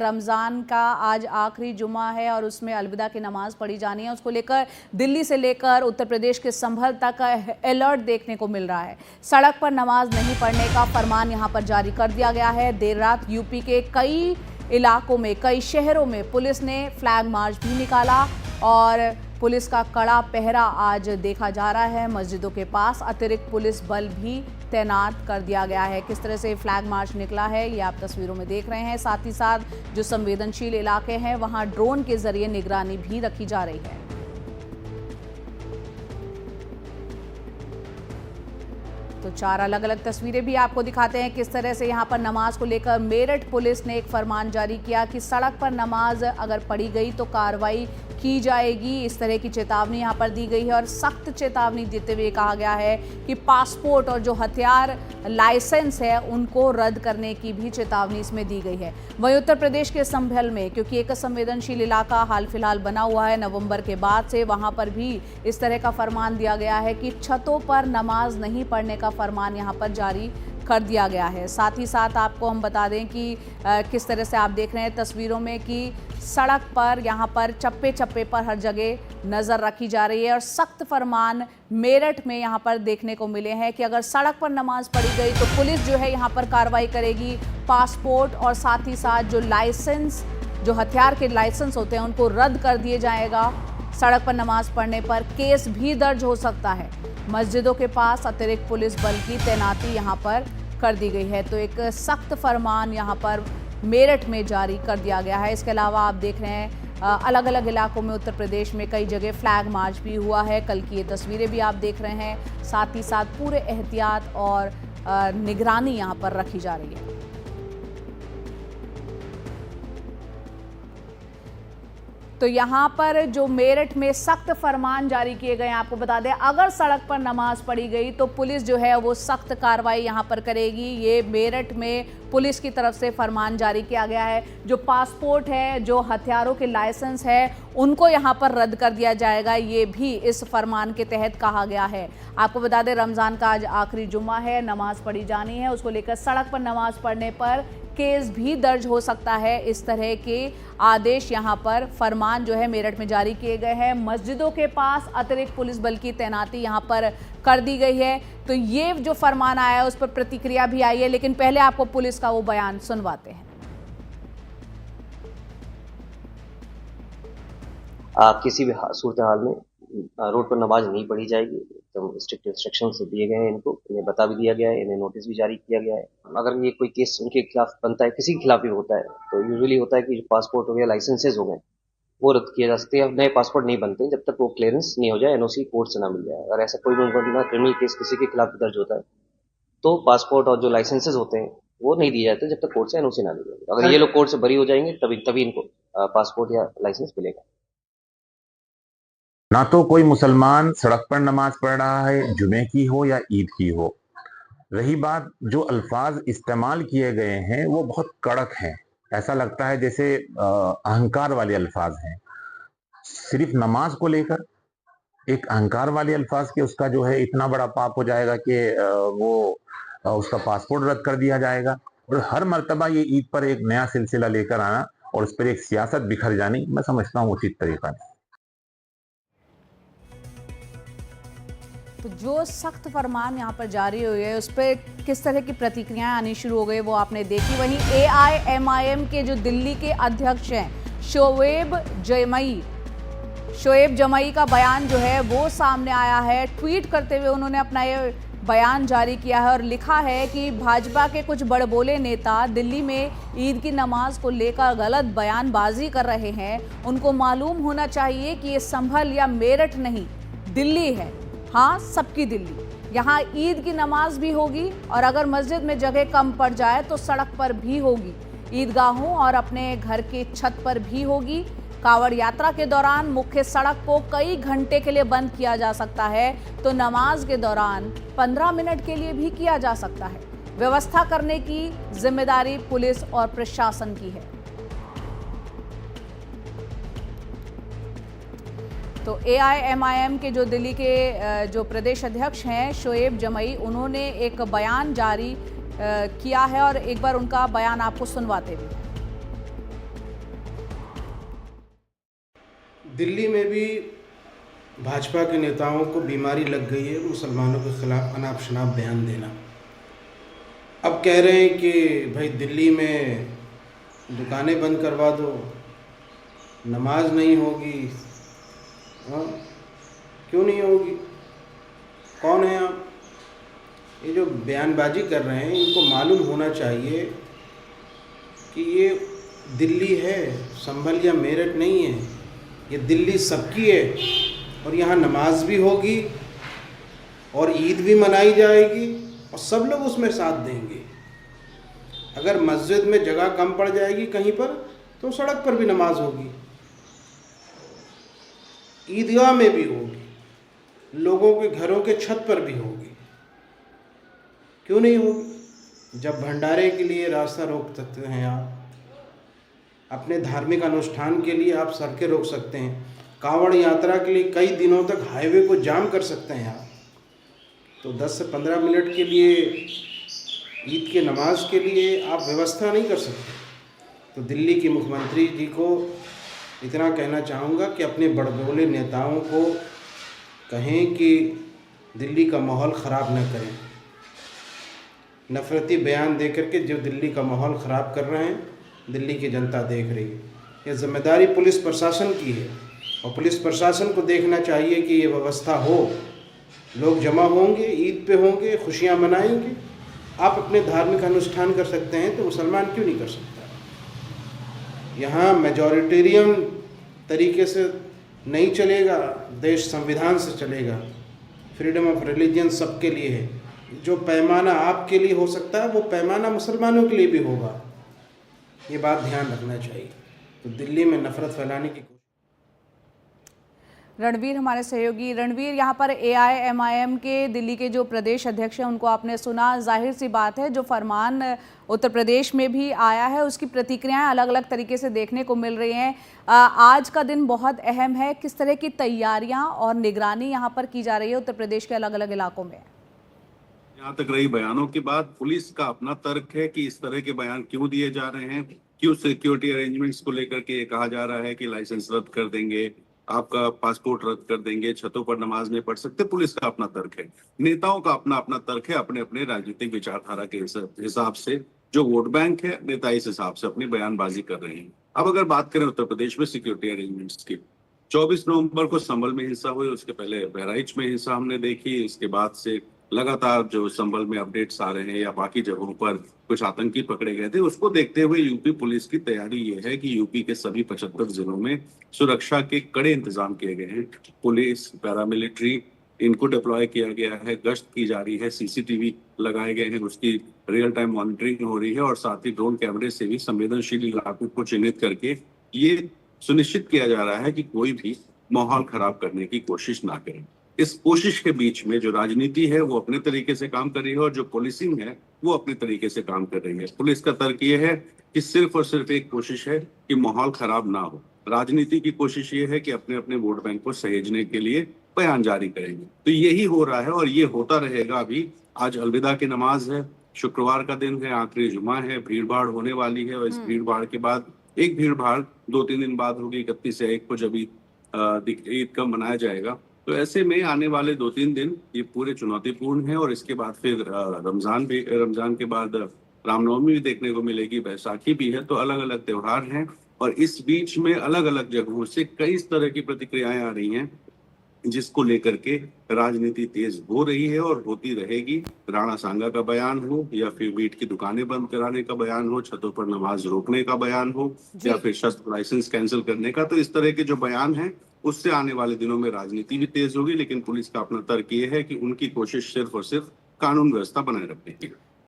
रमज़ान का आज आखिरी जुमा है और उसमें अलविदा की नमाज पढ़ी जानी है। उसको लेकर दिल्ली से लेकर उत्तर प्रदेश के संभल तक अलर्ट देखने को मिल रहा है। सड़क पर नमाज नहीं पढ़ने का फरमान यहां पर जारी कर दिया गया है। देर रात यूपी के कई इलाकों में, कई शहरों में पुलिस ने फ्लैग मार्च भी निकाला और पुलिस का कड़ा पहरा आज देखा जा रहा है। मस्जिदों के पास अतिरिक्त पुलिस बल भी तैनात कर दिया गया है। किस तरह से फ्लैग मार्च निकला है ये आप तस्वीरों में देख रहे हैं। साथ ही साथ जो संवेदनशील इलाके हैं वहां ड्रोन के जरिए निगरानी भी रखी जा रही है। तो 4 अलग अलग तस्वीरें भी आपको दिखाते हैं किस तरह से यहां पर नमाज को लेकर मेरठ पुलिस ने एक फरमान जारी किया कि सड़क पर नमाज अगर पढ़ी गई तो कार्रवाई की जाएगी। इस तरह की चेतावनी यहां पर दी गई है और सख्त चेतावनी देते हुए कहा गया है कि पासपोर्ट और जो हथियार लाइसेंस है उनको रद्द करने की भी चेतावनी इसमें दी गई है। वहीं उत्तर प्रदेश के संभल में, क्योंकि एक संवेदनशील इलाका हाल फिलहाल बना हुआ है नवंबर के बाद से, वहां पर भी इस तरह का फरमान दिया गया है कि छतों पर नमाज नहीं पढ़ने का फरमान यहां पर जारी कर दिया गया है। साथ ही साथ आपको हम बता दें कि किस तरह से आप देख रहे हैं तस्वीरों में कि सड़क पर यहाँ पर चप्पे चप्पे पर हर जगह नज़र रखी जा रही है और सख्त फरमान मेरठ में यहाँ पर देखने को मिले हैं कि अगर सड़क पर नमाज पढ़ी गई तो पुलिस जो है यहाँ पर कार्रवाई करेगी। पासपोर्ट और साथ ही साथ जो लाइसेंस, जो हथियार के लाइसेंस होते हैं उनको रद्द कर दिया जाएगा। सड़क पर नमाज पढ़ने पर केस भी दर्ज हो सकता है। मस्जिदों के पास अतिरिक्त पुलिस बल की तैनाती यहाँ पर कर दी गई है। तो एक सख्त फरमान यहाँ पर मेरठ में जारी कर दिया गया है। इसके अलावा आप देख रहे हैं अलग अलग इलाकों में उत्तर प्रदेश में कई जगह फ्लैग मार्च भी हुआ है। कल की ये तस्वीरें भी आप देख रहे हैं। साथ ही साथ पूरे एहतियात और निगरानी यहाँ पर रखी जा रही है। तो यहाँ पर जो मेरठ में सख्त फरमान जारी किए गए हैं, आपको बता दें अगर सड़क पर नमाज पढ़ी गई तो पुलिस जो है वो सख्त कार्रवाई यहाँ पर करेगी। ये मेरठ में पुलिस की तरफ से फरमान जारी किया गया है। जो पासपोर्ट है, जो हथियारों के लाइसेंस है, उनको यहाँ पर रद्द कर दिया जाएगा। ये भी इस फरमान के तहत कहा गया है। आपको बता दें रमज़ान का आज आखिरी जुम्मा है, नमाज पढ़ी जानी है। उसको लेकर सड़क पर नमाज पढ़ने पर केस भी दर्ज हो सकता है। इस तरह के आदेश यहाँ पर फरमान जो है मेरठ में जारी किए गए हैं। मस्जिदों के पास अतिरिक्त पुलिस बल की तैनाती यहाँ पर कर दी गई है। तो ये जो फरमान आया है उस पर प्रतिक्रिया भी आई है, लेकिन पहले आपको पुलिस का वो बयान सुनवाते हैं। किसी भी सूरत हाल में रोड पर नमाज नहीं पढ़ी जाएगी। एकदम स्ट्रिक्ट इंस्ट्रक्शंस दिए गए हैं इनको, इन्हें बता भी दिया गया है, इन्हें नोटिस भी जारी किया गया है। अगर ये कोई केस उनके खिलाफ बनता है, किसी के खिलाफ भी होता है, तो यूजुअली होता है कि जो पासपोर्ट हो गया, लाइसेंसेज हो गए, वो रद्द किए जा सकते हैं। नए पासपोर्ट नहीं बनते जब तक वो क्लियरेंस नहीं हो जाए, एनओसी कोर्ट से ना मिल जाए। अगर ऐसा कोई मुकदमा क्रिमिनल केस किसी के खिलाफ दर्ज होता है तो पासपोर्ट और जो लाइसेंसेज होते हैं वो नहीं दिए जाते जब तक कोर्ट से एनओसी ना मिल जाए। अगर ये लोग कोर्ट से बरी हो जाएंगे तभी इनको पासपोर्ट या लाइसेंस मिलेगा। ना तो कोई मुसलमान सड़क पर नमाज पढ़ रहा है, जुमे की हो या ईद की हो। रही बात जो अल्फाज इस्तेमाल किए गए हैं वो बहुत कड़क हैं। ऐसा लगता है जैसे अहंकार वाले अल्फाज हैं। सिर्फ नमाज को लेकर एक अहंकार वाले अल्फाज के उसका जो है इतना बड़ा पाप हो जाएगा कि वो उसका पासपोर्ट रद्द कर दिया जाएगा। और हर मर्तबा ये ईद पर एक नया सिलसिला लेकर आना और उस पर एक सियासत बिखर जानी, मैं समझता हूँ उचित तरीका नहीं। तो जो सख्त फरमान यहाँ पर जारी हुए है उस पर किस तरह की प्रतिक्रियाएं आनी शुरू हो गई वो आपने देखी। वहीं AIMIM के जो दिल्ली के अध्यक्ष हैं शोएब जमई का बयान जो है वो सामने आया है। ट्वीट करते हुए उन्होंने अपना ये बयान जारी किया है और लिखा है कि भाजपा के कुछ बड़बोले नेता दिल्ली में ईद की नमाज को लेकर गलत बयानबाजी कर रहे हैं। उनको मालूम होना चाहिए कि ये संभल या मेरठ नहीं, दिल्ली है। हाँ, सबकी दिल्ली। यहाँ ईद की नमाज भी होगी और अगर मस्जिद में जगह कम पड़ जाए तो सड़क पर भी होगी, ईदगाहों और अपने घर के छत पर भी होगी। कावड़ यात्रा के दौरान मुख्य सड़क को कई घंटे के लिए बंद किया जा सकता है, तो नमाज के दौरान 15 मिनट के लिए भी किया जा सकता है। व्यवस्था करने की जिम्मेदारी पुलिस और प्रशासन की है। तो AIMIM के जो दिल्ली के जो प्रदेश अध्यक्ष हैं शोएब जमई, उन्होंने एक बयान जारी किया है और एक बार उनका बयान आपको सुनवाते हैं। दिल्ली में भी भाजपा के नेताओं को बीमारी लग गई है मुसलमानों के खिलाफ अनाप शनाप बयान देना। अब कह रहे हैं कि भाई दिल्ली में दुकानें बंद करवा दो, नमाज नहीं होगी। हाँ, क्यों नहीं होगी? कौन है आप? ये जो बयानबाजी कर रहे हैं इनको मालूम होना चाहिए कि ये दिल्ली है, संभल या मेरठ नहीं है। ये दिल्ली सबकी है और यहाँ नमाज भी होगी और ईद भी मनाई जाएगी और सब लोग उसमें साथ देंगे। अगर मस्जिद में जगह कम पड़ जाएगी कहीं पर तो सड़क पर भी नमाज होगी, ईदगाह में भी होगी, लोगों के घरों के छत पर भी होगी। क्यों नहीं होगी? जब भंडारे के लिए रास्ता रोक सकते हैं आप, अपने धार्मिक अनुष्ठान के लिए आप सड़कें रोक सकते हैं, कांवड़ यात्रा के लिए कई दिनों तक हाईवे को जाम कर सकते हैं आप, तो 10 से 15 मिनट के लिए ईद के नमाज के लिए आप व्यवस्था नहीं कर सकते। तो दिल्ली के मुख्यमंत्री जी को इतना कहना चाहूँगा कि अपने बड़बोले नेताओं को कहें कि दिल्ली का माहौल ख़राब न करें। नफरती बयान दे करके जो दिल्ली का माहौल ख़राब कर रहे हैं, दिल्ली की जनता देख रही है। ये जिम्मेदारी पुलिस प्रशासन की है और पुलिस प्रशासन को देखना चाहिए कि ये व्यवस्था हो, लोग जमा होंगे, ईद पे होंगे, खुशियाँ मनाएंगे। आप अपने धार्मिक अनुष्ठान कर सकते हैं तो मुसलमान क्यों नहीं कर सकता? यहाँ मेजॉरिटेरियन तरीके से नहीं चलेगा, देश संविधान से चलेगा। फ्रीडम ऑफ रिलीजन सबके लिए है। जो पैमाना आपके लिए हो सकता है वो पैमाना मुसलमानों के लिए भी होगा। ये बात ध्यान रखना चाहिए। तो दिल्ली में नफरत फैलाने की रणवीर हमारे सहयोगी। रणवीर, यहाँ पर AIMIM के दिल्ली के जो प्रदेश अध्यक्ष हैं उनको आपने सुना। जाहिर सी बात है जो फरमान उत्तर प्रदेश में भी आया है उसकी प्रतिक्रियाएं अलग अलग तरीके से देखने को मिल रही हैं। आज का दिन बहुत अहम है, किस तरह की तैयारियां और निगरानी यहाँ पर की जा रही है उत्तर प्रदेश के अलग अलग इलाकों में? यहाँ तक रही बयानों की बात, पुलिस का अपना तर्क है कि इस तरह के बयान क्यों दिए जा रहे हैं, क्यों सिक्योरिटी अरेंजमेंट्स को लेकर के कहा जा रहा है कि लाइसेंस रद्द कर देंगे, आपका पासपोर्ट रद्द कर देंगे, छतों पर नमाज नहीं पढ़ सकते। पुलिस का अपना तर्क है, नेताओं का अपना अपना तर्क है, अपने अपने राजनीतिक विचारधारा के हिसाब से जो वोट बैंक है, नेता इस हिसाब से अपनी बयानबाजी कर रहे हैं। अब अगर बात करें उत्तर प्रदेश में सिक्योरिटी अरेंजमेंट्स की, 24 नवंबर को संभल में हिंसा हुई, उसके पहले बहराइच में हिंसा हमने देखी। इसके बाद से लगातार जो संभल में अपडेट्स आ रहे हैं या बाकी जगहों पर कुछ आतंकी पकड़े गए थे, उसको देखते हुए यूपी पुलिस की तैयारी ये है कि यूपी के सभी 75 जिलों में सुरक्षा के कड़े इंतजाम किए गए हैं। पुलिस, पैरामिलिट्री, इनको डिप्लॉय किया गया है, गश्त की जा रही है, CCTV लगाए गए हैं, उसकी रियल टाइम मॉनिटरिंग हो रही है और साथ ही ड्रोन कैमरे से भी संवेदनशील इलाकों को चिन्हित करके ये सुनिश्चित किया जा रहा है कि कोई भी माहौल खराब करने की कोशिश ना करे। इस कोशिश के बीच में जो राजनीति है वो अपने तरीके से काम कर रही है और जो पुलिसिंग है वो अपने तरीके से काम कर रही है। पुलिस का तर्क ये है कि सिर्फ और सिर्फ एक कोशिश है कि माहौल खराब ना हो। राजनीति की कोशिश ये है कि अपने अपने वोट बैंक को सहेजने के लिए बयान जारी करेंगे। तो यही हो रहा है और ये होता रहेगा। अभी आज अलविदा की नमाज है, शुक्रवार का दिन है, आखिरी जुमा है, भीड़ भाड़ होने वाली है और इस भीड़ भाड़ के बाद एक भीड़ भाड़ 2-3 दिन बाद होगी, 31 या 1 को जब ईद का मनाया जाएगा। तो ऐसे में आने वाले 2-3 दिन ये पूरे चुनौतीपूर्ण है और इसके बाद फिर रमजान के बाद रामनवमी भी देखने को मिलेगी, बैसाखी भी है। तो अलग अलग त्योहार हैं और इस बीच में अलग अलग जगहों से कई तरह की प्रतिक्रियाएं आ रही हैं जिसको लेकर के राजनीति तेज हो रही है और होती रहेगी। राणा सांगा का बयान हो या फिर वीट की दुकानें बंद कराने का बयान हो, छतों पर नमाज रोकने का बयान हो या फिर शस्त्र लाइसेंस कैंसिल करने का, तो इस तरह के जो बयान हैं उससे आने वाले दिनों में राजनीति भी तेज होगी। लेकिन पुलिस का अपना तर्क ये है कि उनकी कोशिश सिर्फ और सिर्फ कानून व्यवस्था बनाए रखने की।